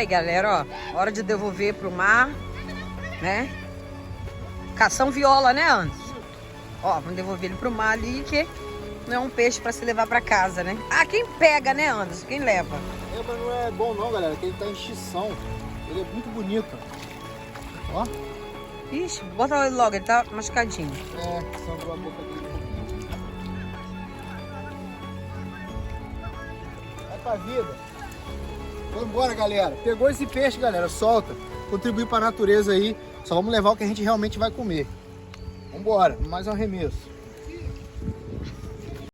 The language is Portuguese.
Aí, galera, ó, hora de devolver pro mar, né? Cação viola, né, Anderson? Ó, vamos devolver ele pro mar ali, que não é um peixe pra se levar pra casa, né? Ah, quem pega, né, Anderson? Quem leva? É, mas não é bom não, galera, que ele tá em extinção. Ele é muito bonito. Ó. Ixi, bota ele logo, ele tá machucadinho. É, sangrou a boca dele um pouquinho. Vai pra vida. Vamos embora, galera. Pegou esse peixe, galera, solta. Contribuir pra natureza aí. Só vamos levar o que a gente realmente vai comer. Vambora, mais um arremesso.